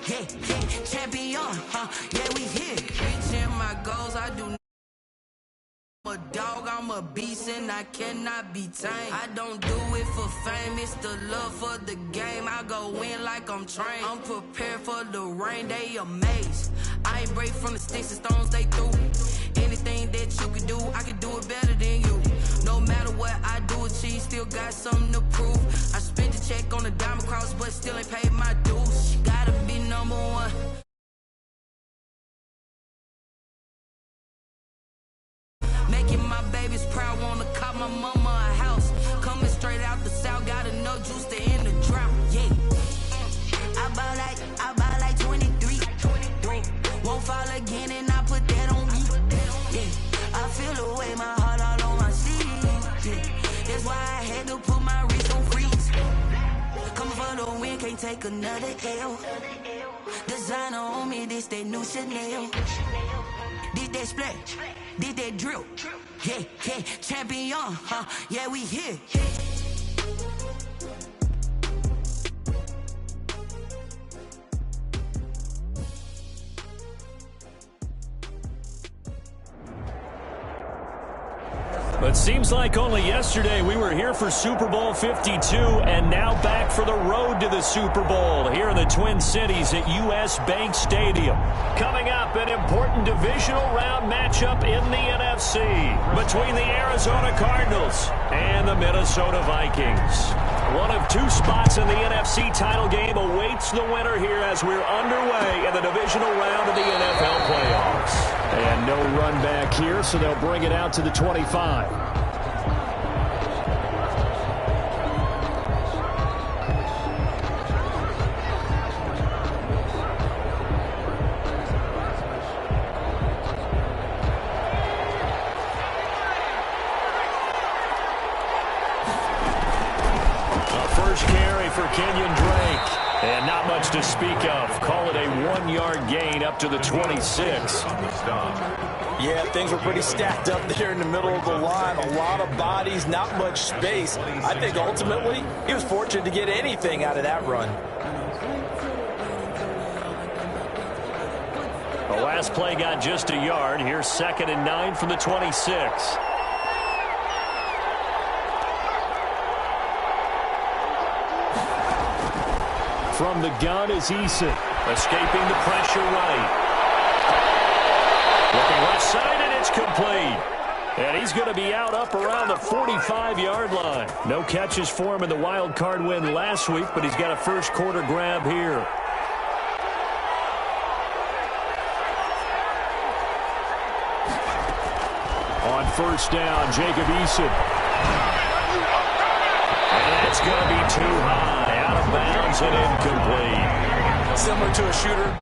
yeah, yeah, champion, yeah, we here. Reaching my goals, I do. I'm a dog, I'm a beast, and I cannot be tamed. I don't do it for fame, it's the love for the game. I go in like I'm trained. I'm prepared for the rain, they amazed. I ain't break from the sticks and stones they threw. Anything that you can do, I can do it better than you. No matter what I do, achieve, still got something to prove. I spent the check on the diamond cross, but still ain't paid my dues. Gotta be number one. Making my babies proud, wanna cop my mama a house. Coming straight out the south, got enough juice to end the drought. Yeah, I bought like 23. Won't fall again, and I put that on me. Yeah, I feel the way, my heart all on my sleeve. Yeah, that's why I had to put my wrist on freeze. Coming for the win, can't take another L. Designer on me, this that new Chanel. Did that splash, did that drill. Yeah, yeah, champion, yeah, we here. But seems like only yesterday we were here for Super Bowl 52 and now back for the road to the Super Bowl here in the Twin Cities at U.S. Bank Stadium. Coming up, an important divisional round matchup in the NFC between the Arizona Cardinals and the Minnesota Vikings. One of two spots in the NFC title game awaits the winner here as we're underway in the divisional round of the NFL playoffs. And no run back here, so they'll bring it out to the 25. First carry for Kenyon Drake. And not much to speak of. Call it a 1-yard gain up to the 26. Yeah, things were pretty stacked up there in the middle of the line. A lot of bodies, not much space. I think ultimately he was fortunate to get anything out of that run. The last play got just a yard. Here's 2nd and 9 from the 26. From the gun is Eason. Escaping the pressure right. Looking left side, and it's complete. And he's going to be out up around the 45-yard line. No catches for him in the wild card win last week, but he's got a first quarter grab here. On first down, Jacob Eason. And it's going to be too high. Out of bounds and incomplete. Similar to a shooter.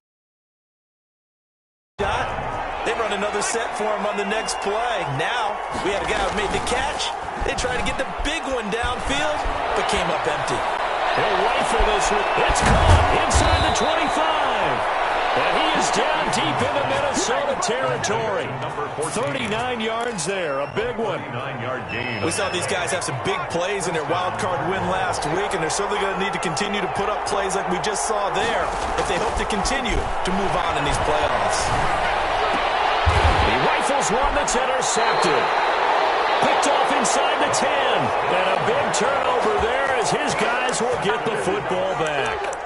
They run another set for him on the next play. Now, we had a guy who made the catch. They tried to get the big one downfield, but came up empty. He'll rifle this one. It's caught inside the 25. And he is down deep into Minnesota territory. 39 yards there, a big one. We saw these guys have some big plays in their wild card win last week, and they're certainly going to need to continue to put up plays like we just saw there if they hope to continue to move on in these playoffs. He rifles one that's intercepted. Picked off inside the 10. And a big turnover there as his guys will get the football back.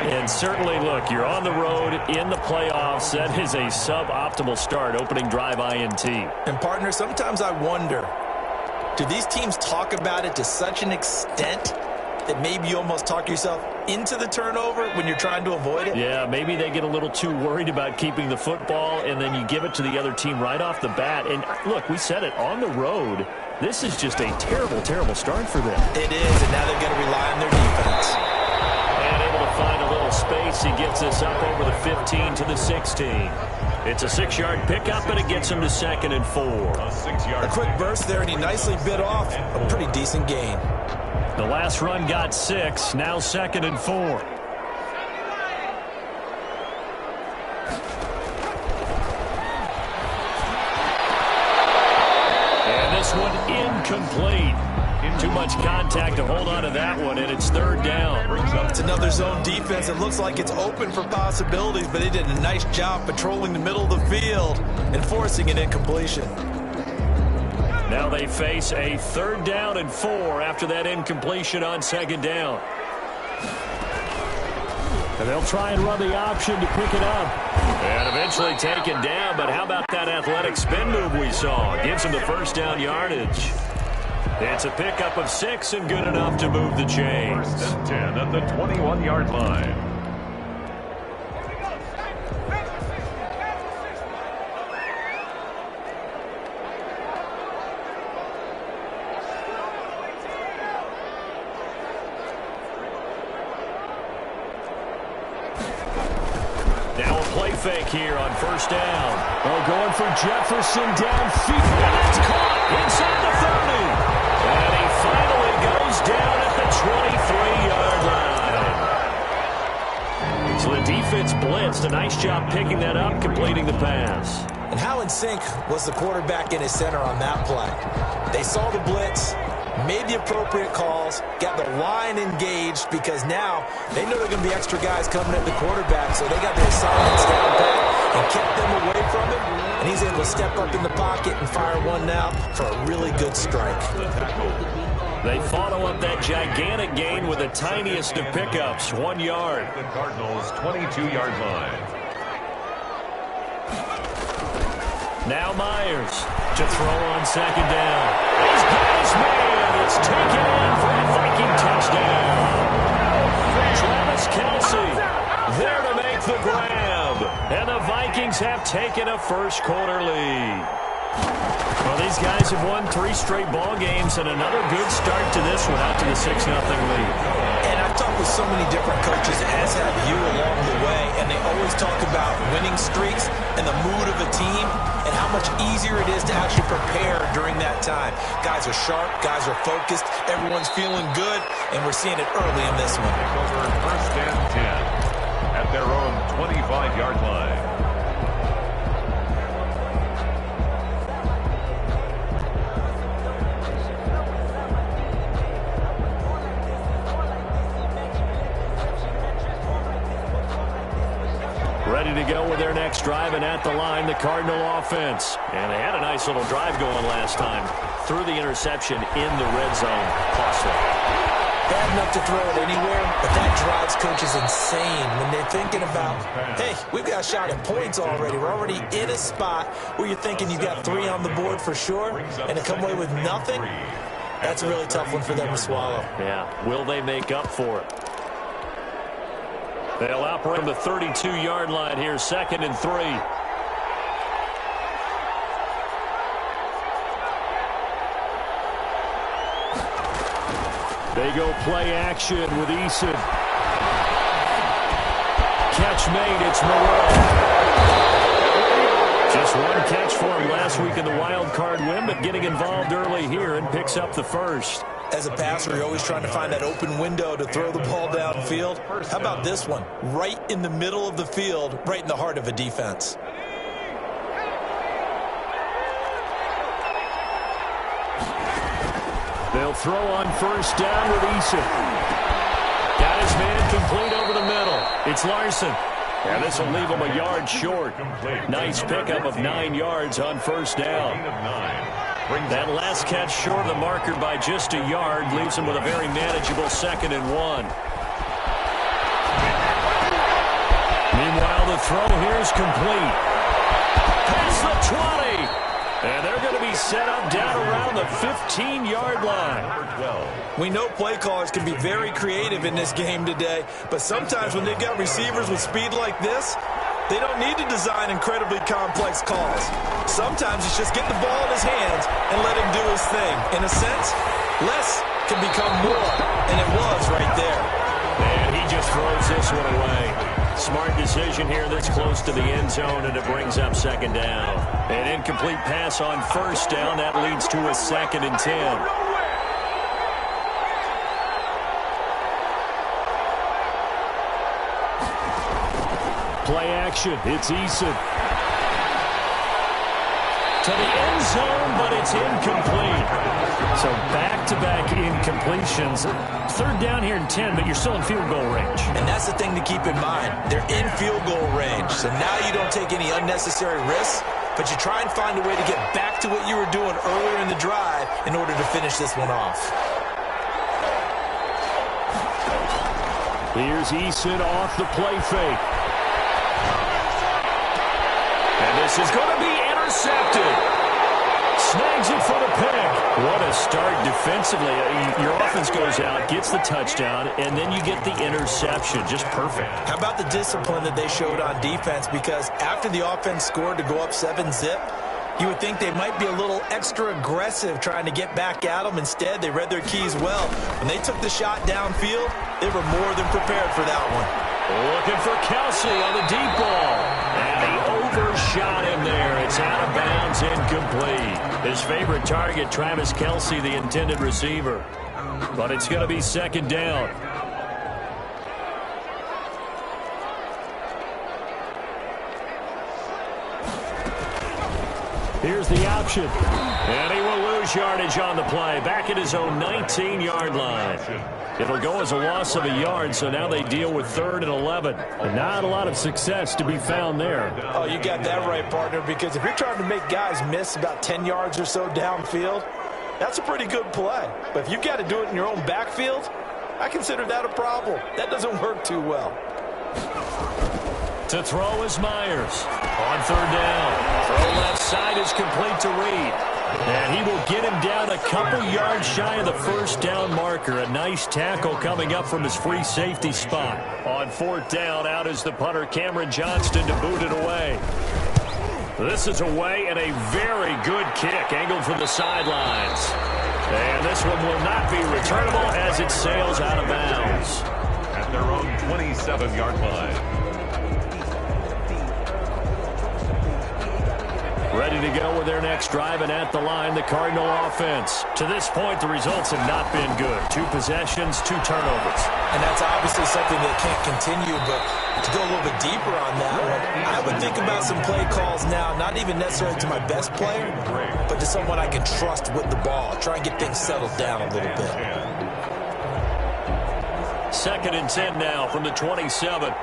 And certainly, look, you're on the road in the playoffs. That is a suboptimal start, opening drive INT. And, partner, sometimes I wonder, do these teams talk about it to such an extent that maybe you almost talk yourself into the turnover when you're trying to avoid it? Yeah, maybe they get a little too worried about keeping the football, and then you give it to the other team right off the bat. And, look, we said it, on the road, this is just a terrible, terrible start for them. It is, and now they're going to rely on their defense. And able to find a little space. He gets this up over the 15 to the 16. It's a 6-yard pickup, and it gets him to 2nd and 4. A quick burst there, and he nicely bit off a pretty decent gain. The last run got 6, now 2nd and 4. And this one incomplete. Too much contact to hold on to that one, and it's third down. It's another zone defense. It looks like it's open for possibilities, but they did a nice job patrolling the middle of the field and forcing an incompletion. Now they face a 3rd down and 4 after that incompletion on 2nd down. And they'll try and run the option to pick it up. And eventually taken down, but how about that athletic spin move we saw? Gives him the 1st down yardage. It's a pickup of 6 and good enough to move the chains. 1st and 10 at the 21-yard line. Now a play fake here on 1st down. Oh, going for Jefferson downfield. And that's caught inside the 30. And he finally goes down at the 23-yard line. So the defense blitzed. A nice job picking that up, completing the pass. And how in sync was the quarterback in his center on that play? They saw the blitz, made the appropriate calls, got the line engaged, because now they know there are going to be extra guys coming at the quarterback, so they got their assignments down pat and kept them away from him, and he's able to step up in the pocket and fire one now for a really good strike. They follow up that gigantic gain with the tiniest of pickups, 1 yard. The Cardinals' 22-yard line. Now Myers to throw on 2nd down. He's got his man. It's taken in for a Viking touchdown. Travis Kelce there to make the grab. And the Vikings have taken a first-quarter lead. Well, these guys have won 3 straight ball games and another good start to this one out to the 6-0 lead. And I've talked with so many different coaches, as have you along the way, and they always talk about winning streaks and the mood of a team and how much easier it is to actually prepare during that time. Guys are sharp, guys are focused, everyone's feeling good, and we're seeing it early in this one. Over 1st and 10 at their own 25-yard line. Ready to go with their next drive, and at the line, the Cardinal offense. And they had a nice little drive going last time. Threw the interception in the red zone. Costly. Bad enough to throw it anywhere, but that drives coaches insane when they're thinking about, hey, we've got a shot at points already. We're already in a spot where you're thinking you've got 3 on the board for sure, and to come away with nothing, that's a really tough one for them to swallow. Yeah, will they make up for it? They'll operate from the 32-yard line here, 2nd and 3. They go play action with Eason. Catch made, it's Moreau. Just 1 catch for him last week in the wild card win, but getting involved early here and picks up the 1st. As a passer, you're always trying to find that open window to throw the ball downfield. How about this one? Right in the middle of the field, right in the heart of a defense. They'll throw on 1st down with Eason. Got his man complete over the middle. It's Larson. And this will leave him a yard short. Nice pickup of 9 yards on 1st down. That last catch short of the marker by just a yard leaves him with a very manageable 2nd and 1. Meanwhile, the throw here is complete. Past the 20. And they're going to be set up down around the 15-yard line. We know play callers can be very creative in this game today, but sometimes when they've got receivers with speed like this, they don't need to design incredibly complex calls. Sometimes it's just get the ball in his hands and let him do his thing. In a sense, less can become more, and it was right there. And he just throws this one away. Smart decision here this close to the end zone, and it brings up 2nd down. An incomplete pass on 1st down. That leads to a 2nd and 10. Play action. It's Eason. To the end zone, but it's incomplete. So back-to-back incompletions. Third down here in 10, but you're still in field goal range. And that's the thing to keep in mind. They're in field goal range. So now you don't take any unnecessary risks, but you try and find a way to get back to what you were doing earlier in the drive in order to finish this one off. Here's Eason off the play fake. And this is going to be intercepted. Snags it for the pick. What a start defensively. Your offense goes out, gets the touchdown, and then you get the interception. Just perfect. How about the discipline that they showed on defense? Because after the offense scored to go up 7-zip, you would think they might be a little extra aggressive trying to get back at them. Instead, they read their keys well. When they took the shot downfield, they were more than prepared for that one. Looking for Kelsey on the deep ball. And he overshot him there. It's out of bounds, incomplete. His favorite target, Travis Kelsey, the intended receiver. But it's going to be second down. Here's the option. And he will lose yardage on the play. Back at his own 19-yard line. It'll go as a loss of a yard, so now they deal with 3rd and 11. And not a lot of success to be found there. Oh, you got that right, partner, because if you're trying to make guys miss about 10 yards or so downfield, that's a pretty good play. But if you've got to do it in your own backfield, I consider that a problem. That doesn't work too well. To throw is Myers. On 3rd down. Throw left side is complete to Reed. And he will get him down a couple yards shy of the first down marker. A nice tackle coming up from his free safety spot. On 4th down, out is the punter, Cameron Johnston, to boot it away. This is away and a very good kick, angled from the sidelines. And this one will not be returnable as it sails out of bounds. At their own 27-yard line. Ready to go with their next drive, and at the line, the Cardinal offense. To this point, the results have not been good. 2 possessions, 2 turnovers. And that's obviously something that can't continue, but to go a little bit deeper on that one, I would think about some play calls now, not even necessarily to my best player, but to someone I can trust with the ball. Try and get things settled down a little bit. 2nd and 10 now from the 27.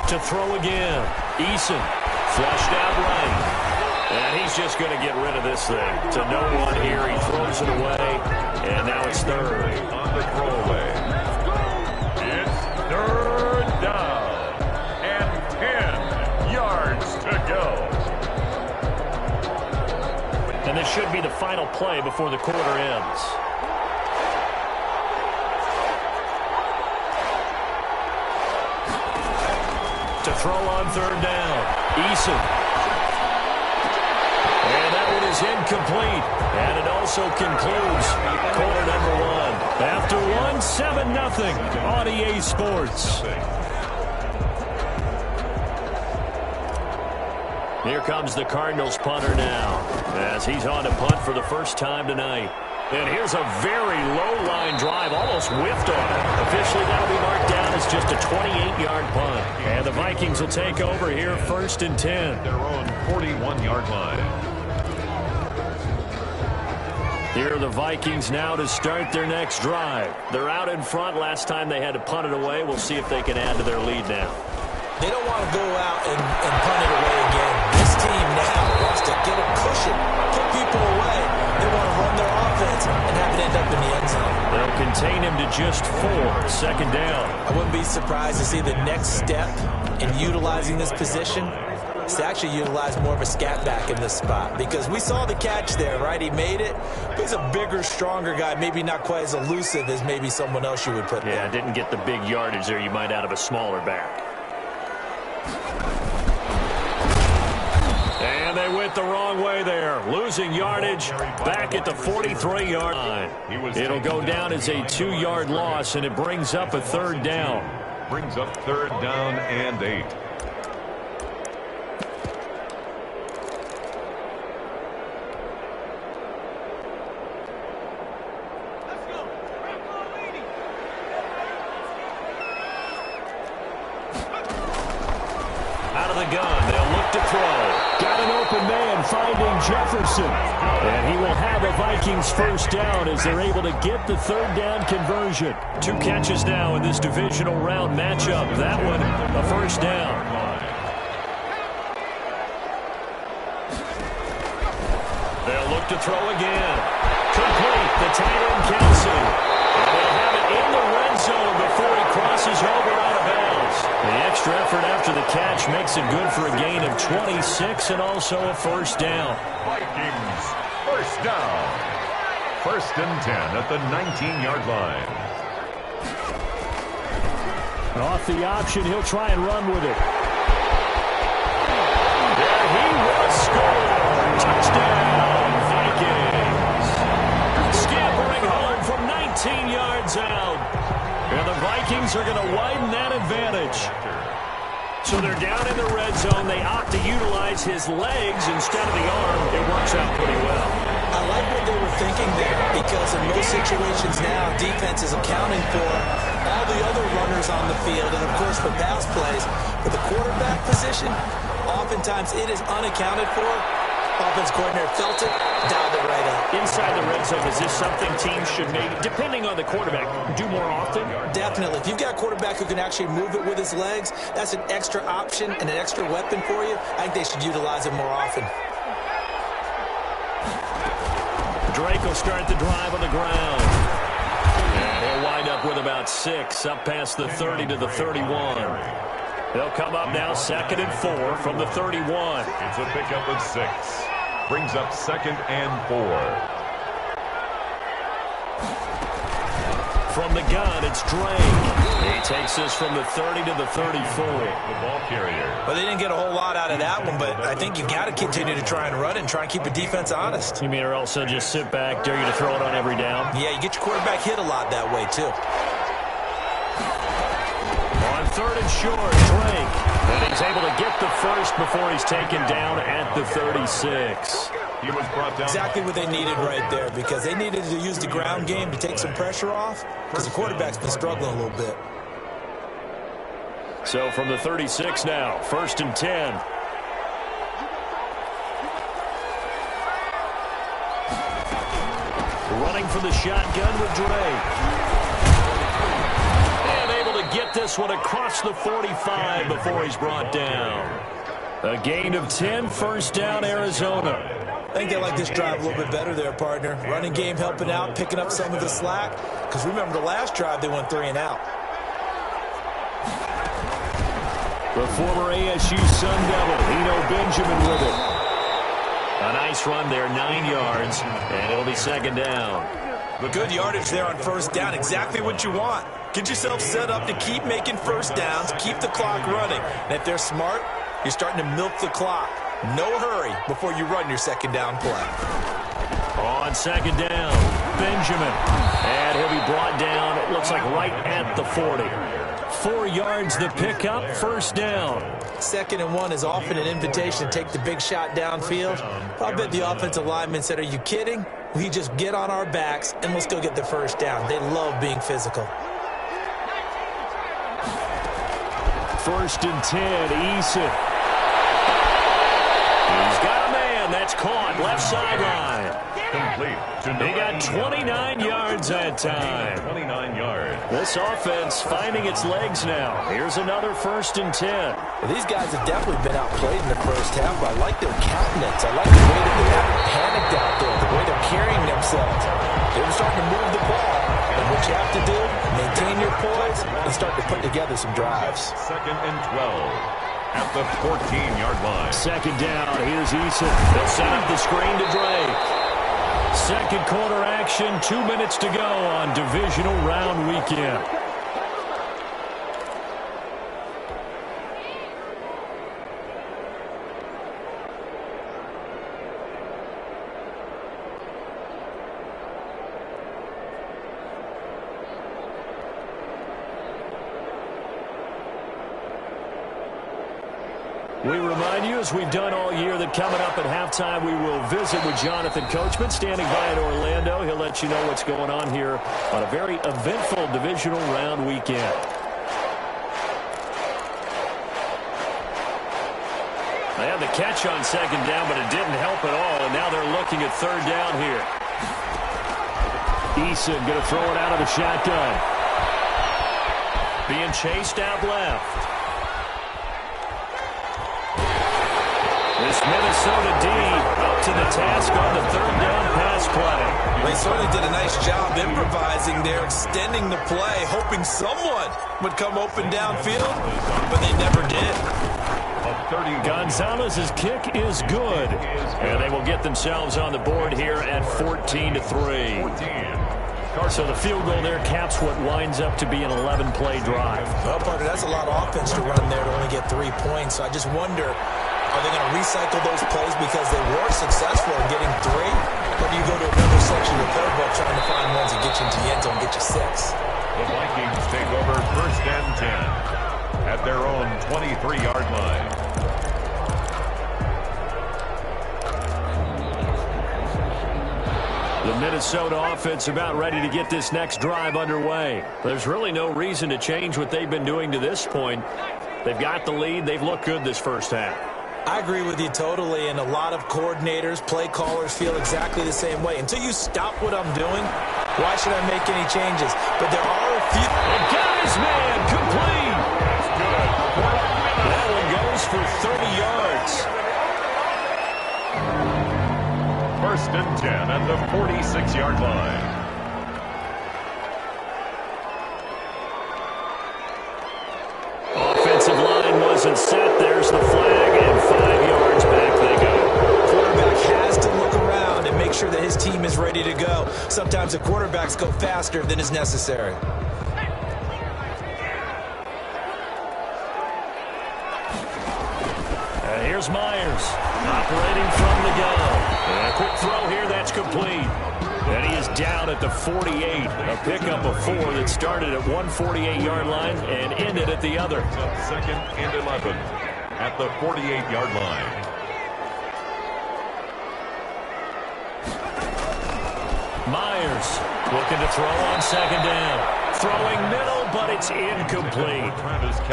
To throw again. Eason flushed out right. And he's just going to get rid of this thing. To no one here. He throws it away. And now it's 3rd. On the throwaway. It's 3rd down. And 10 yards to go. And this should be the final play before the quarter ends. To throw on 3rd down. Eason. And that one is incomplete. And it also concludes quarter number 1. After 1, 7-0 on EA Sports. Here comes the Cardinals punter now, as he's on to punt for the first time tonight. And here's a very low-line drive, almost whiffed on it. Officially, that'll be marked down as just a 28-yard punt. And the Vikings will take over here 1st and 10. Their own 41-yard line. Here are the Vikings now to start their next drive. They're out in front. Last time they had to punt it away. We'll see if they can add to their lead now. They don't want to go out and punt it away again. This team now wants to get a cushion, put people away. They want to run their offense and have it end up in the end zone. They'll contain him to just 4. 2nd down. I wouldn't be surprised to see the next step in utilizing this position is to actually utilize more of a scat back in this spot, because we saw the catch there, right? He made it, but he's a bigger, stronger guy, maybe not quite as elusive as maybe someone else you would put there. Yeah, didn't get the big yardage there you might out of a smaller back. And they went the wrong way there. Losing yardage back at the 43-yard line. It'll go down as a 2-yard loss, and it brings up a 3rd down. Brings up 3rd down and 8. the gun. They'll look to throw. Got an open man finding Jefferson. And he will have a Vikings first down as they're able to get the third down conversion. 2 catches now in this divisional round matchup. That one, a first down. They'll look to throw again. Complete. The tight end Kelsey. And they'll have it in the red zone before he crosses over out of bounds. The extra effort after the catch makes it good for a gain of 26 and also a first down. Vikings, first down. 1st and 10 at the 19-yard line. Off the option, he'll try and run with it. There he was, scored. Touchdown, Vikings. Scampering home from 19 yards out. And the Vikings are going to widen that advantage. So they're down in the red zone. They opt to utilize his legs instead of the arm. It works out pretty well. I like what they were thinking there, because in most situations now, defense is accounting for all the other runners on the field and, of course, for pass plays. For the quarterback position, oftentimes it is unaccounted for. Offense coordinator felt it, dialed it right up. Inside the red zone, is this something teams should maybe, depending on the quarterback, do more often? Definitely. If you've got a quarterback who can actually move it with his legs, that's an extra option and an extra weapon for you. I think they should utilize it more often. Drake will start the drive on the ground. And he'll wind up with about 6, up past the 30 to the 31. They'll come up now 2nd and 4 from the 31. It's a pickup of 6. Brings up 2nd and 4. From the gun, it's Drake. He takes this from the 30 to the 34. The ball carrier. Well, they didn't get a whole lot out of that one, but I think you got to continue to try and run it and try and keep the defense honest. You mean or also just sit back, dare you to throw it on every down? Yeah, you get your quarterback hit a lot that way, too. On 3rd and short, Drake. And he's able to get the first before he's taken down at the 36. He was brought down. Exactly what they needed right there, because they needed to use the ground game to take some pressure off, because the quarterback's been struggling a little bit. So from the 36 now, 1st and 10. Running for the shotgun with Drake. And able to get this one across the 45 before he's brought down. A gain of 10, first down, Arizona. I think they like this drive a little bit better there, partner. Running game helping out, picking up some of the slack. Because remember, the last drive, they went 3 and out. The former ASU Sun Devil, Eno Benjamin with it. A nice run there, 9 yards, and it'll be 2nd down. Good yardage there on 1st down, exactly what you want. Get yourself set up to keep making first downs, keep the clock running. And if they're smart, you're starting to milk the clock. No hurry before you run your 2nd down play. On 2nd down, Benjamin. And he'll be brought down, it looks like right at the 40. 4 yards the pickup, 1st down. 2nd and 1 is often an invitation to take the big shot downfield. I bet the offensive lineman said, are you kidding? We just get on our backs and let's go get the 1st down. They love being physical. 1st and 10, Eason. He's got a man. That's caught. Left sideline. Complete. They got 29 yards that time. 29 yards. This offense finding its legs now. Here's another 1st and 10. Well, these guys have definitely been outplayed in the first half, but I like their countenance. I like the way that they haven't panicked out there, the way they're carrying themselves. They're starting to move the ball. And what you have to do, maintain your poise and start to put together some drives. 2nd and 12. At the 14-yard line. 2nd down. Here's Eason. They'll set up the screen to Drake. 2nd quarter action. 2 minutes to go on divisional round weekend. We remind you, as we've done all year, that coming up at halftime, we will visit with Jonathan Coachman, standing by in Orlando. He'll let you know what's going on here on a very eventful divisional round weekend. They had the catch on second down, but it didn't help at all, and now they're looking at third down here. Eason going to throw it out of the shotgun. Being chased out left. This Minnesota D up to the task on the third down pass play. They certainly did a nice job improvising there, extending the play, hoping someone would come open downfield, but they never did. Gonzalez's kick is good, and they will get themselves on the board here at 14-3. So the field goal there caps what winds up to be an 11-play drive. Well, Parker, that's a lot of offense to run there to only get 3 points. So I just wonder, are they going to recycle those plays because they were successful in getting 3? Or do you go to another section of the playbook trying to find ones that get you into the end zone and get you 6? The Vikings take over 1st and 10 at their own 23-yard line. The Minnesota offense about ready to get this next drive underway. There's really no reason to change what they've been doing to this point. They've got the lead. They've looked good this first half. I agree with you totally, and a lot of coordinators, play callers feel exactly the same way. Until you stop what I'm doing, why should I make any changes? But there are a few. And got his man complete. That one goes for 30 yards. 1st and 10 at the 46-yard line. Offensive line wasn't set. There's the flag, and 5 yards back they go. Quarterback has to look around and make sure that his team is ready to go. Sometimes the quarterbacks go faster than is necessary. Here's Myers, operating from the gun. And a quick throw here, that's complete. And he is down at the 48. A pickup of 4 that started at 148-yard line and ended at the other. 2nd and 11 at the 48-yard line. Myers looking to throw on second down. Throwing middle, but it's incomplete.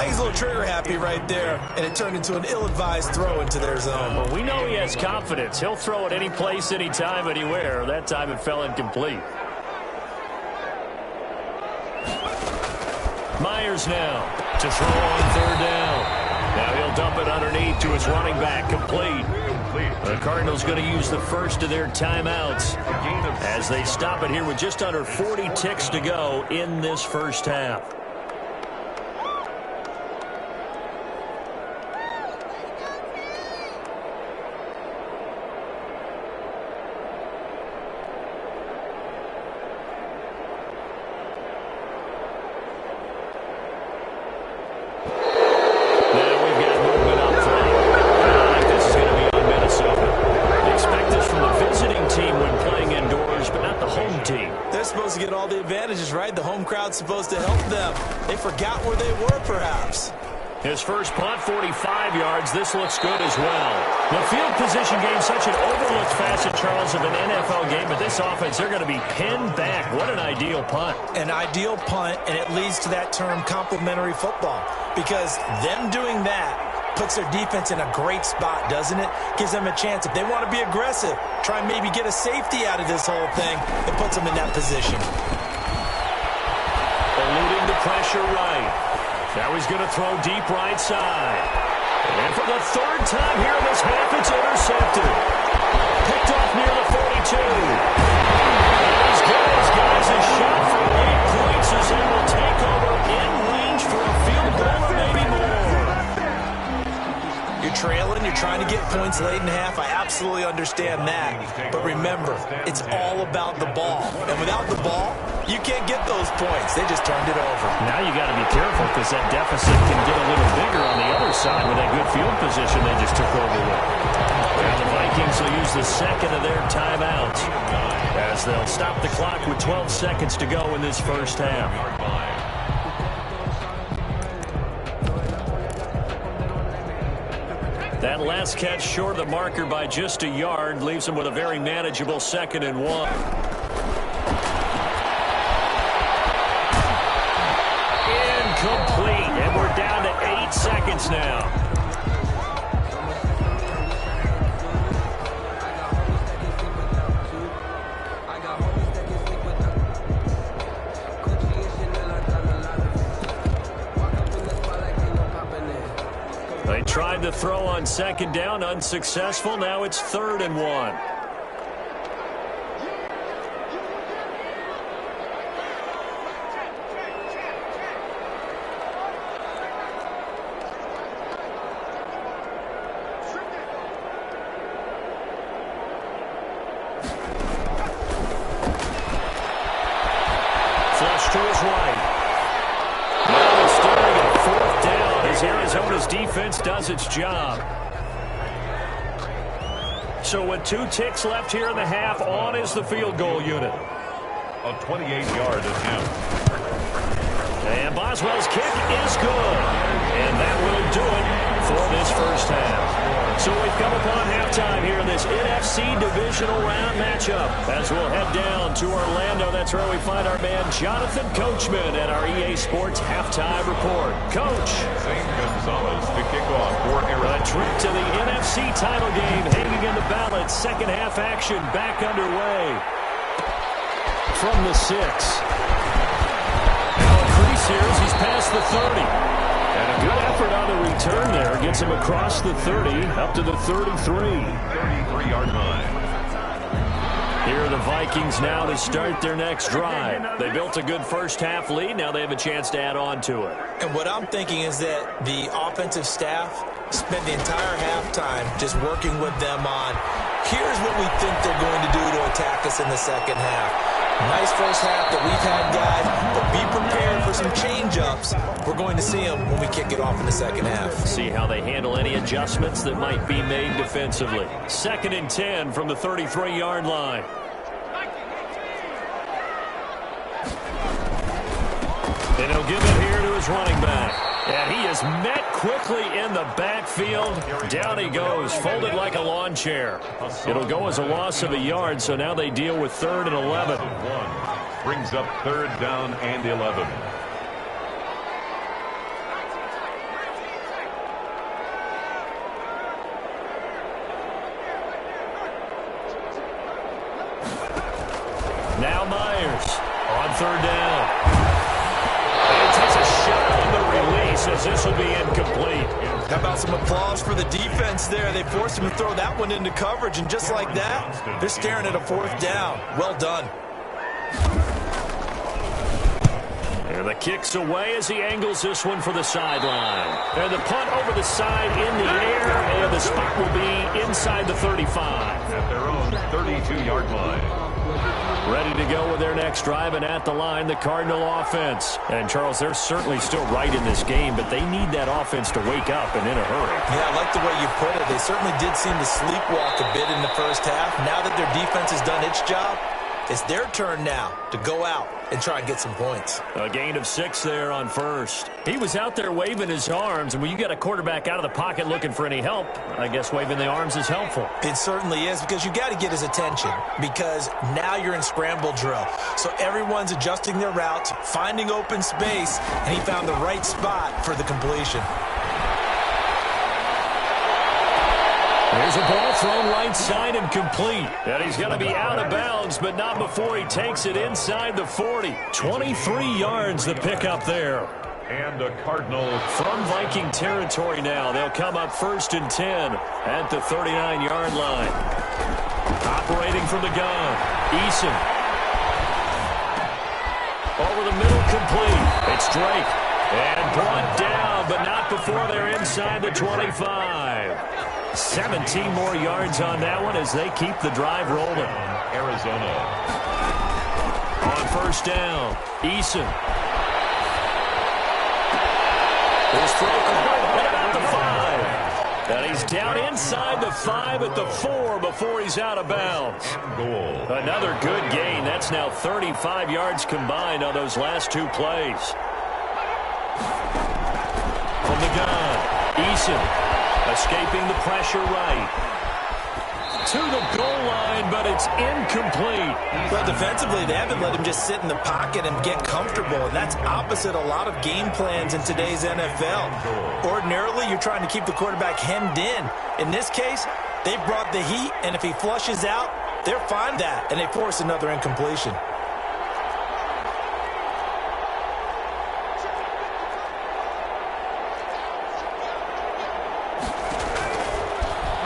He's a little trigger happy right there, and it turned into an ill-advised throw into their zone. Well, we know he has confidence. He'll throw it any place, anytime, anywhere. That time it fell incomplete. Myers now to throw on third down. Now he'll dump it underneath to his running back, complete. The Cardinals going to use the first of their timeouts as they stop it here with just under 40 ticks to go in this first half. Supposed to help them. They forgot where they were, perhaps. His first punt, 45 yards. This looks good as well. The field position game, such an overlooked facet, Charles, of an NFL game, but this offense, they're going to be pinned back. What an ideal punt. An ideal punt, and it leads to that term complementary football, because them doing that puts their defense in a great spot, doesn't it? Gives them a chance. If they want to be aggressive, try and maybe get a safety out of this whole thing, it puts them in that position. Eluding the pressure right. Now he's going to throw deep right side. And for the third time here in this half, it's intercepted. Picked off near the 42. And as good as guys, a shot for 8 points as they will take over in range for a field goal or maybe more. You're trailing, you're trying to get points late in half. I absolutely understand that. But remember, it's all about the ball. And without the ball, you can't get those points. They just turned it over. Now you got to be careful because that deficit can get a little bigger on the other side with that good field position they just took over with. And the Vikings will use the second of their timeouts as they'll stop the clock with 12 seconds to go in this first half. That last catch short of the marker by just a yard leaves them with a very manageable 2nd and 1. Incomplete, and we're down to 8 seconds now. tried to throw on second down, unsuccessful. Now it's 3rd and 1. To his right. Now he's staring at 4th down as Arizona's defense does its job. So with 2 ticks left here in the half, on is the field goal unit. A 28-yard attempt. And Boswell's kick is good. And that will do it for this first half. So we've come upon halftime here in this NFC Divisional Round matchup. As we'll head down to Orlando, that's where we find our man Jonathan Coachman at our EA Sports Halftime Report. Coach. Zane Gonzalez to kick off for Arizona. A trip to the NFC title game hanging in the balance. Second half action back underway. From the 6. Now a crease here as he's past the 30. And a good effort on the return there. Gets him across the 30, up to the 33. 33-yard line. Here are the Vikings now to start their next drive. They built a good first half lead. Now they have a chance to add on to it. And what I'm thinking is that the offensive staff spent the entire halftime just working with them on, here's what we think they're going to do to attack us in the second half. Nice first half that we've had, guys, but be prepared for some change-ups. We're going to see them when we kick it off in the second half. See how they handle any adjustments that might be made defensively. 2nd and 10 from the 33-yard line. And he'll give it here to his running back. And he is met quickly in the backfield. Down he goes, folded like a lawn chair. It'll go as a loss of a yard, so now they deal with 3rd and 11. Brings up 3rd down and 11. Now Myers on 3rd down. And takes a shot on the release as this will be incomplete. How about some applause for the defense there? They forced him to throw that one into coverage, and just like that, they're staring at a 4th down. Well done. And the kick's away as he angles this one for the sideline. And the punt over the side in the air, and the spot will be inside the 35. At their own 32-yard line. Ready to go with their next drive, and at the line, the Cardinal offense. And, Charles, they're certainly still right in this game, but they need that offense to wake up and in a hurry. Yeah, I like the way you put it. They certainly did seem to sleepwalk a bit in the first half. Now that their defense has done its job, it's their turn now to go out and try and get some points. A gain of 6 there on 1st. He was out there waving his arms, and when you get a quarterback out of the pocket looking for any help, I guess waving the arms is helpful. It certainly is, because you got to get his attention, because now you're in scramble drill. So everyone's adjusting their routes, finding open space, and he found the right spot for the completion. There's a ball thrown right side and complete. And he's going to be out of bounds, but not before he takes it inside the 40. 23 yards the pickup there. And a Cardinal from Viking territory now. They'll come up 1st and 10 at the 39-yard line. Operating from the gun, Eason. Over the middle, complete. It's Drake. And brought down, but not before they're inside the 25. 17 more yards on that one as they keep the drive rolling. Arizona. On 1st down, Eason. His throw at about the 5. And he's down inside the 5 at the 4 before he's out of bounds. Goal. Another good gain. That's now 35 yards combined on those last 2 plays. From the gun, Eason. Escaping the pressure right. To the goal line, but it's incomplete. Well, defensively, they haven't let him just sit in the pocket and get comfortable, and that's opposite a lot of game plans in today's NFL. Ordinarily, you're trying to keep the quarterback hemmed in. In this case, they brought the heat, and if he flushes out, they're fine with that, and they force another incompletion.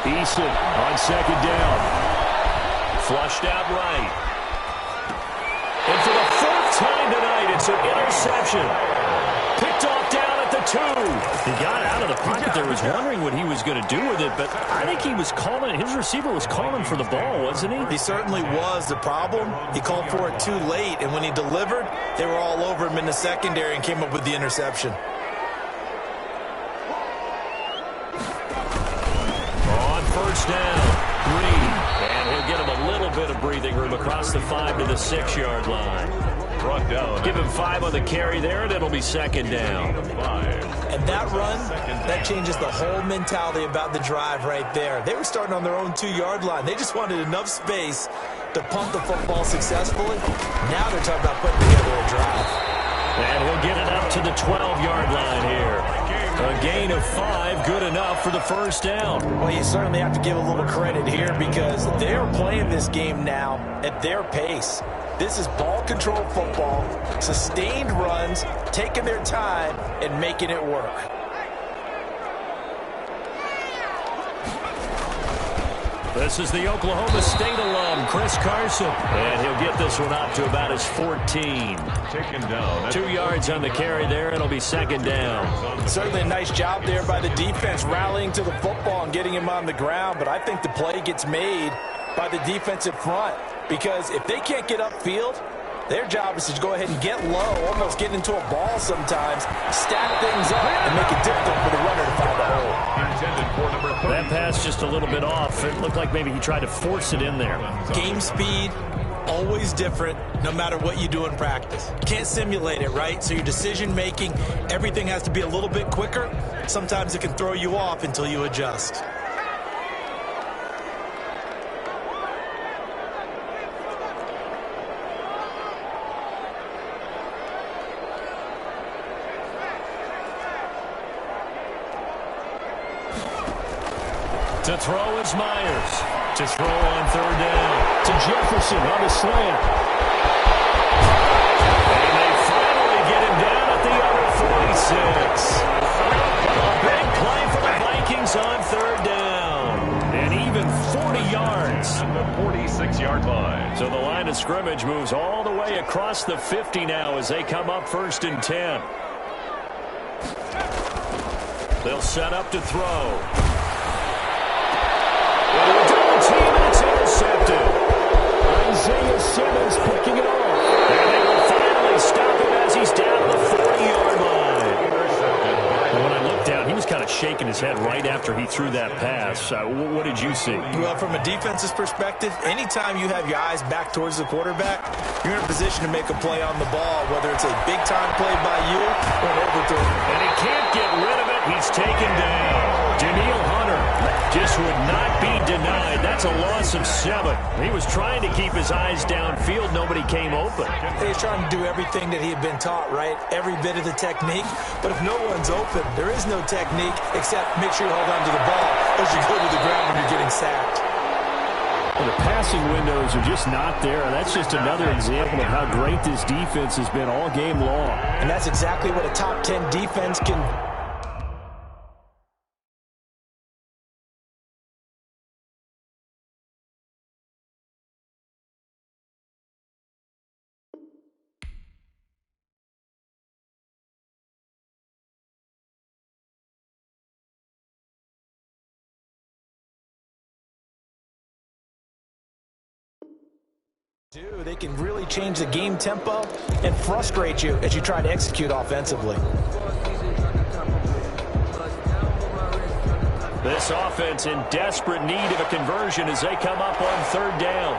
Eason on second down. Flushed out right. And for the fourth time tonight, it's an interception. Picked off down at the 2. He got out of the pocket there, was wondering what he was going to do with it, but I think he was calling, his receiver was calling for the ball, wasn't he? He certainly was. The problem, he called for it too late, and when he delivered, they were all over him in the secondary and came up with the interception. On first down, Reed, and he'll get him a little bit of breathing room across the 5 to the 6-yard line. Brought down. Give him 5 on the carry there, and it'll be second down. And that run, that changes the whole mentality about the drive right there. They were starting on their own 2-yard line. They just wanted enough space to pump the football successfully. Now they're talking about putting together a drive. And he'll get it up to the 12-yard line here. A gain of 5, good enough for the first down. Well, you certainly have to give a little credit here because they're playing this game now at their pace. This is ball control football, sustained runs, taking their time and making it work. This is the Oklahoma State alum, Chris Carson. And he'll get this one up to about his 14. Taken down. 2 yards on the carry there. It'll be second down. Certainly a nice job there by the defense rallying to the football and getting him on the ground. But I think the play gets made by the defensive front. Because if they can't get upfield, their job is to go ahead and get low, almost get into a ball sometimes, stack things up, and make it difficult for the runner to find a hole. Intended for number 30. That pass just a little bit off. It looked like maybe he tried to force it in there. Game speed, always different, no matter what you do in practice. You can't simulate it, right? So your decision-making, everything has to be a little bit quicker. Sometimes it can throw you off until you adjust. To throw is Myers. To throw on third down. To Jefferson on the slant. And they finally get him down at the other 46. A big play for the Vikings on third down. And even 40 yards. At the 46-yard line. So the line of scrimmage moves all the way across the 50 now as they come up first and 10. They'll set up to throw. Double team, and it's intercepted. Isaiah Simmons picking it off. And they will finally stop him as he's down to the 40-yard line. And when I looked down, he was kind of shaking his head right after he threw that pass. What did you see? Well, from a defense's perspective, anytime you have your eyes back towards the quarterback, you're in a position to make a play on the ball, whether it's a big-time play by you or an overthrow. And he can't get rid of it. He's taken down. Daniil Hunter just would not be denied. That's a loss of 7. He was trying to keep his eyes downfield. Nobody came open. He's trying to do everything that he had been taught, right? Every bit of the technique. But if no one's open, there is no technique except make sure you hold on to the ball as you go to the ground when you're getting sacked. Well, the passing windows are just not there. That's just another example of how great this defense has been all game long. And that's exactly what a top 10 defense can do. They can really change the game tempo and frustrate you as you try to execute offensively. This offense in desperate need of a conversion as they come up on third down.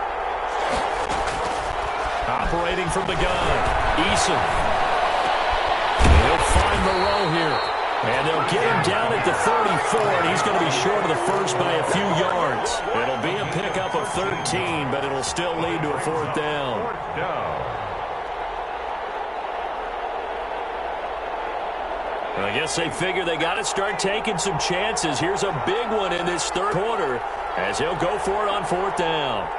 Operating from the gun, Eason. He'll find Moreau here. And they'll get him down at the 34, and he's going to be short of the first by a few yards. It'll be a pickup of 13, but it'll still lead to a fourth down. I guess they figure they got to start taking some chances. Here's a big one in this third quarter as he'll go for it on fourth down.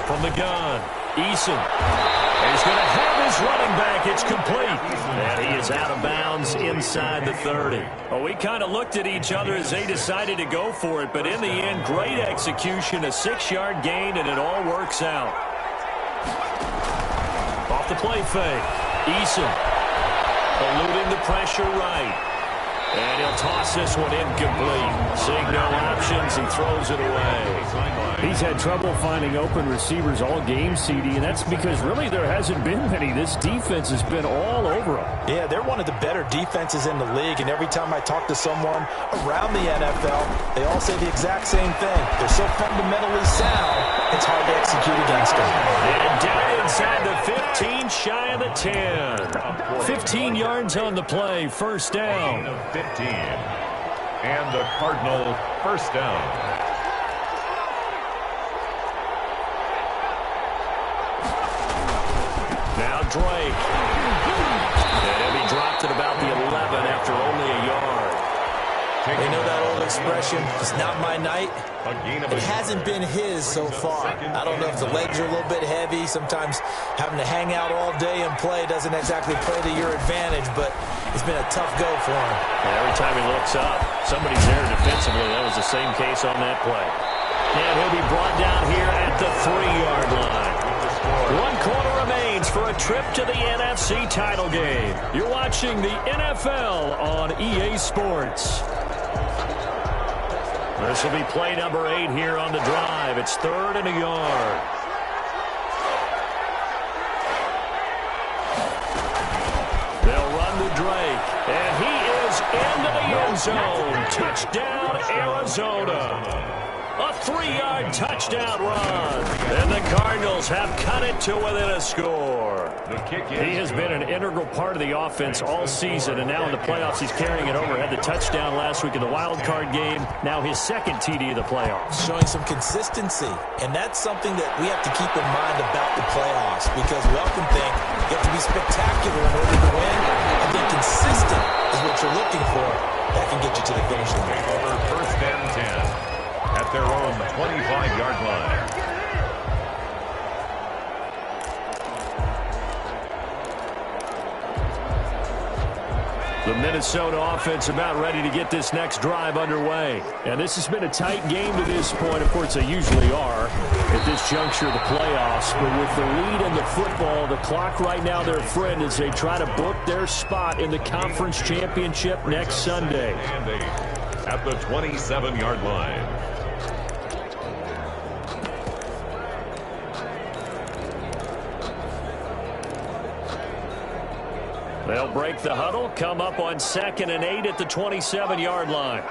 From the gun, Eason. He's going to have his running back. It's complete. And he is out of bounds inside the 30. Well, we kind of looked at each other as they decided to go for it. But in the end, great execution, a 6-yard gain, and it all works out. Off the play fake. Eason eluding the pressure right. And he'll toss this one incomplete. Seeing no options, he throws it away. He's had trouble finding open receivers all game, CD, and that's because really there hasn't been many. This defense has been all over him. Yeah, they're one of the better defenses in the league, and every time I talk to someone around the NFL, they all say the exact same thing. They're so fundamentally sound, it's hard to execute against them. And down inside the 15, shy of the 10. 15 yards on the play, first down. 15. And the Cardinal first down. Now Drake. And he dropped it about the 11 after only a yard. You know that old expression, it's not my night? It hasn't been his so far. I don't know if the legs are a little bit heavy. Sometimes having to hang out all day and play doesn't exactly play to your advantage, but it's been a tough go for him. And every time he looks up, somebody's there defensively. That was the same case on that play. And he'll be brought down here at the 3-yard line. 1 quarter remains for a trip to the NFC title game. You're watching the NFL on EA Sports. This will be play number 8 here on the drive. It's 3rd and a yard. They'll run to Drake, and he is into the end zone. Touchdown, Arizona. A 3-yard touchdown run. And the Cardinals have cut it to within a score. He has been an integral part of the offense all season, and now in the playoffs he's carrying it over. Had the touchdown last week in the wild card game. Now his second TD of the playoffs. Showing some consistency, and that's something that we have to keep in mind about the playoffs, because we often think you have to be spectacular in order to win. I think consistent is what you're looking for. That can get you to the finish line. Over first and 10. At their own 25-yard line. The Minnesota offense about ready to get this next drive underway. And this has been a tight game to this point. Of course, they usually are at this juncture of the playoffs. But with the lead in the football, the clock right now their friend as they try to book their spot in the conference championship next Sunday. At the 27-yard line. They'll break the huddle, come up on 2nd and 8 at the 27-yard line.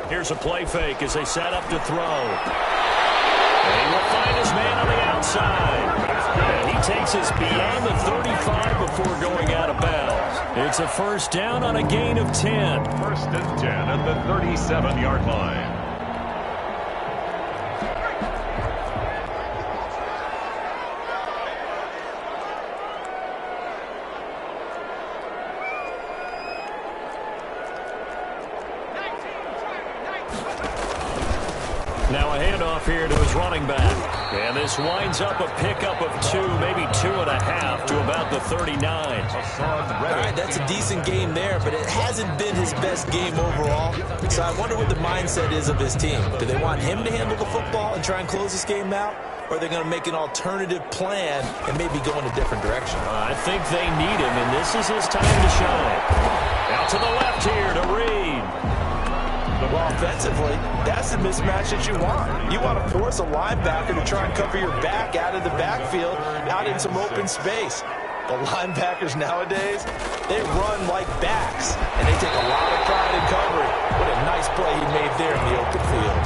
Here's a play fake as they set up to throw. And he will find his man on the outside. And he takes us beyond the 35 before going out of bounds. It's a first down on a gain of 10. First and 10 at the 37-yard line. Now a handoff here to his running back. And this winds up a pickup of 2, maybe 2.5 to about the 39. All right, that's a decent game there, but it hasn't been his best game overall. So I wonder what the mindset is of his team. Do they want him to handle the football and try and close this game out? Or are they going to make an alternative plan and maybe go in a different direction? I think they need him, and this is his time to shine. Out to the left here to Reed. Well, offensively, that's the mismatch that you want. You want to force a linebacker to try and cover your back out of the backfield, out in some open space. The linebackers nowadays, they run like backs, and they take a lot of pride in covering. What a nice play he made there in the open field.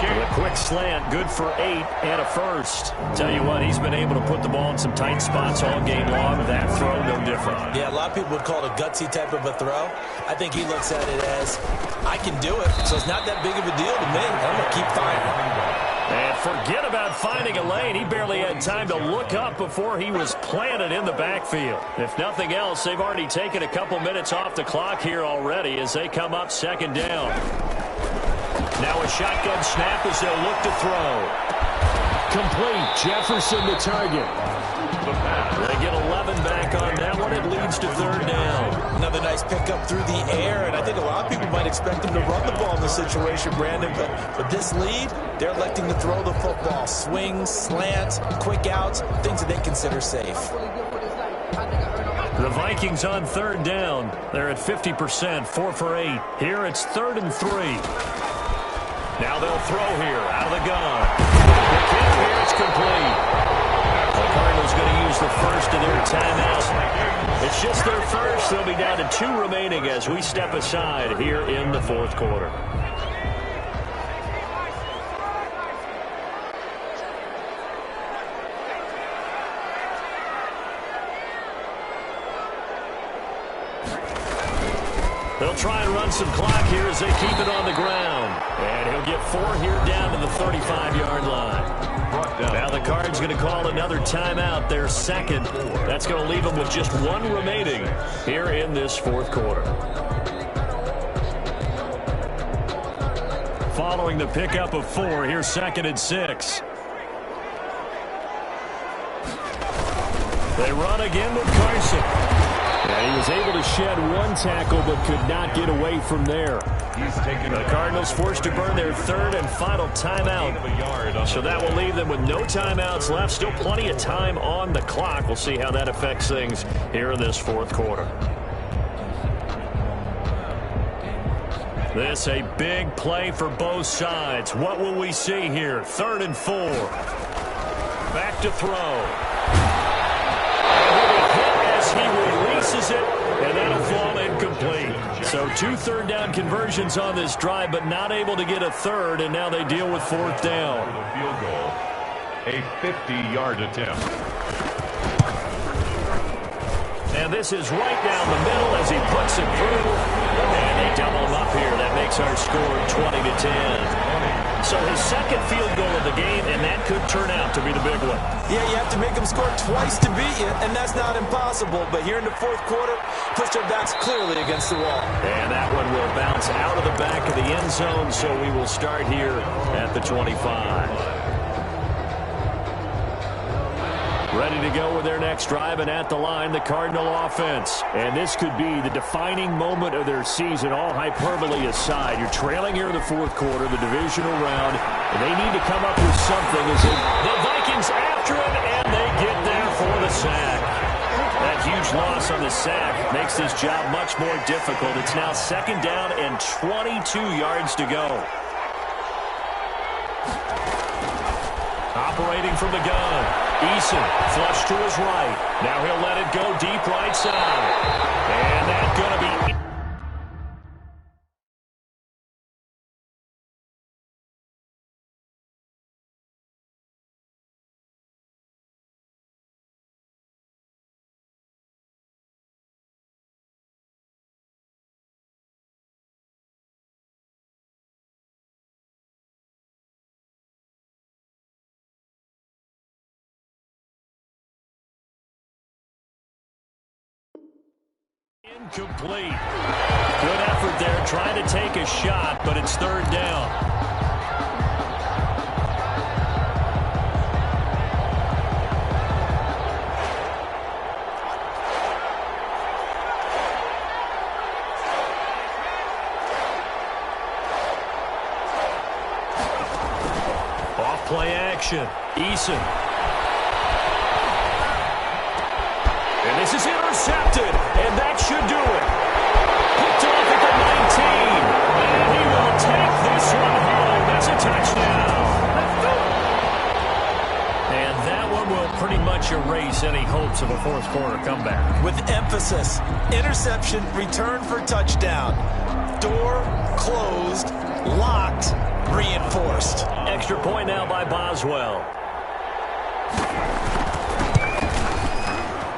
A quick slant, good for 8 and a first. Tell you what, he's been able to put the ball in some tight spots all game long. That throw, no different. Yeah, a lot of people would call it a gutsy type of a throw. I think he looks at it as, I can do it, so it's not that big of a deal to me. I'm going to keep firing. And forget about finding a lane. He barely had time to look up before he was planted in the backfield. If nothing else, they've already taken a couple minutes off the clock here already as they come up second down. Now a shotgun snap as they'll look to throw. Complete. Jefferson the target. They get 11 back on that one. It leads to third down. Another nice pickup through the air, and I think a lot of people might expect them to run the ball in this situation, Brandon, but with this lead, they're electing to throw the football. Swings, slants, quick outs, things that they consider safe. The Vikings on third down. They're at 50%, 4 for 8. Here it's 3rd and 3. Now they'll throw here out of the gun. The kick here, it's complete. The Cardinals going to use the first of their timeouts. It's just their first. They'll be down to 2 remaining as we step aside here in the fourth quarter. They'll try and run some clock here as they keep it on the ground. And he'll get 4 here down to the 35-yard line. Now the Cards going to call another timeout, their second. That's going to leave them with just 1 remaining here in this fourth quarter. Following the pickup of 4, here's 2nd and 6. They run again with Carson. And he was able to shed 1 tackle but could not get away from there. The Cardinals forced to burn their 3rd and final timeout. So that will leave them with no timeouts left. Still plenty of time on the clock. We'll see how that affects things here in this fourth quarter. This a big play for both sides. What will we see here? 3rd and 4. Back to throw. He releases it, and that'll fall incomplete. So 2 third-down conversions on this drive, but not able to get a third, and now they deal with 4th down. Field goal, a 50-yard attempt. And this is right down the middle as he puts it through, and they double him up here. That makes our score 20-10. So his second field goal of the game, and that could turn out to be the big one. Yeah, you have to make them score twice to beat you, and that's not impossible. But here in the fourth quarter, push their backs clearly against the wall. And that one will bounce out of the back of the end zone, so we will start here at the 25. Ready to go with their next drive, and at the line, the Cardinal offense. And this could be the defining moment of their season, all hyperbole aside. You're trailing here in the fourth quarter, the divisional round, and they need to come up with something. The Vikings after him, and they get there for the sack. That huge loss on the sack makes this job much more difficult. It's now 2nd down and 22 yards to go. Operating from the gun. Eason, flush to his right. Now he'll let it go deep right side. And that's going to be... Incomplete. Good effort there, trying to take a shot, but it's 3rd down. Off play action. Eason. And this is intercepted, and that should do it. Picked off at the 19, and he will take this one home. That's a touchdown. And that one will pretty much erase any hopes of a fourth quarter comeback. With emphasis, interception, return for touchdown. Door closed, locked, reinforced. Extra point now by Boswell.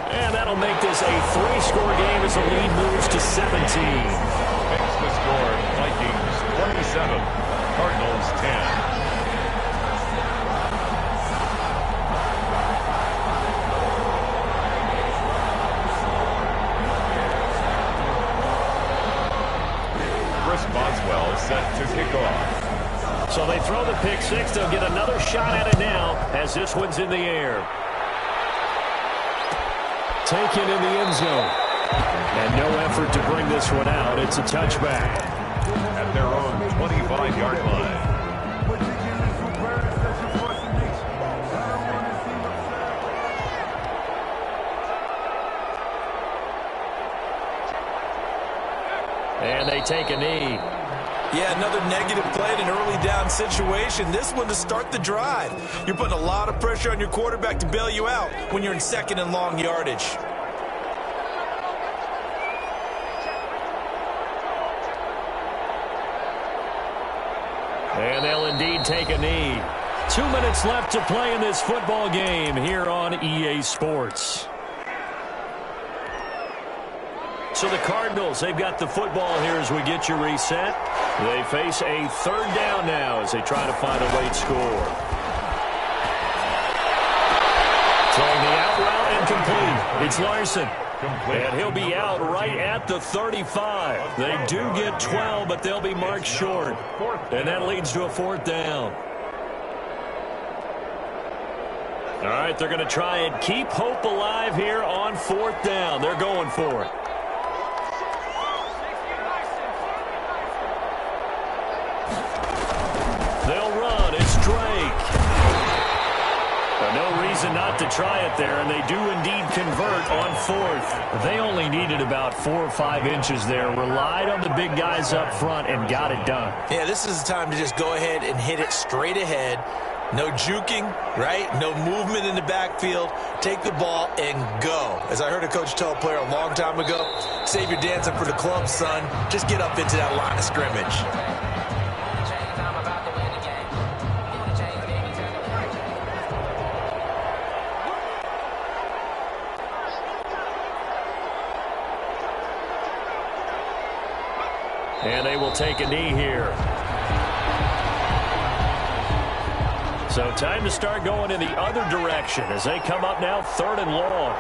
And that'll make this a 3-score game as the lead moves to 17. Makes the score Vikings 27, Cardinals 10. So they throw the pick six. They'll get another shot at it now as this one's in the air. Taken in the end zone. And no effort to bring this one out. It's a touchback. At their own 25-yard line. And they take a knee. Yeah, another negative play in an early down situation. This one to start the drive. You're putting a lot of pressure on your quarterback to bail you out when you're in second and long yardage. And they'll indeed take a knee. 2 minutes left to play in this football game here on EA Sports. So the Cardinals, they've got the football here as we get you reset. They face a third down now as they try to find a late score. Throwing the out route and complete. It's Larson. And he'll be out right at the 35. They do get 12, but they'll be marked short. And that leads to a fourth down. All right, they're going to try and keep hope alive here on fourth down. They're going for it. They'll run. It's Drake. No reason not to try it there, and they do indeed convert on fourth. They only needed about 4 or 5 inches there, relied on the big guys up front, and got it done. Yeah, this is the time to just go ahead and hit it straight ahead. No juking, right? No movement in the backfield. Take the ball and go. As I heard a coach tell a player a long time ago, save your dancing for the club, son. Just get up into that line of scrimmage. And they will take a knee here. So time to start going in the other direction as they come up now third and long.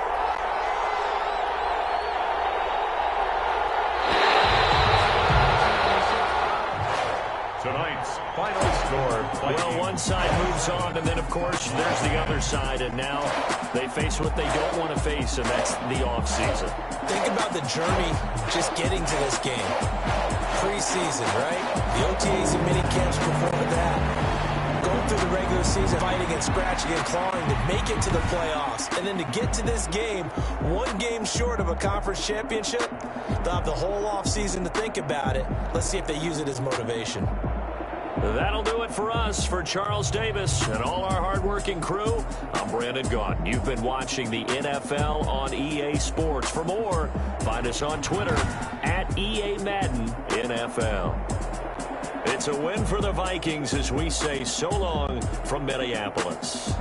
Tonight's final score. Well, one side moves on, and then, of course, there's the other side. And now they face what they don't want to face, and that's the offseason. Think about the journey just getting to this game. Preseason, right? The OTAs and mini camps before that. Going through the regular season, fighting and scratching and clawing to make it to the playoffs. And then to get to this game, one game short of a conference championship, they'll have the whole offseason to think about it. Let's see if they use it as motivation. That'll do it for us. For Charles Davis and all our hardworking crew, I'm Brandon Gaudin. You've been watching the NFL on EA Sports. For more, find us on Twitter at EA Madden NFL. It's a win for the Vikings as we say so long from Minneapolis.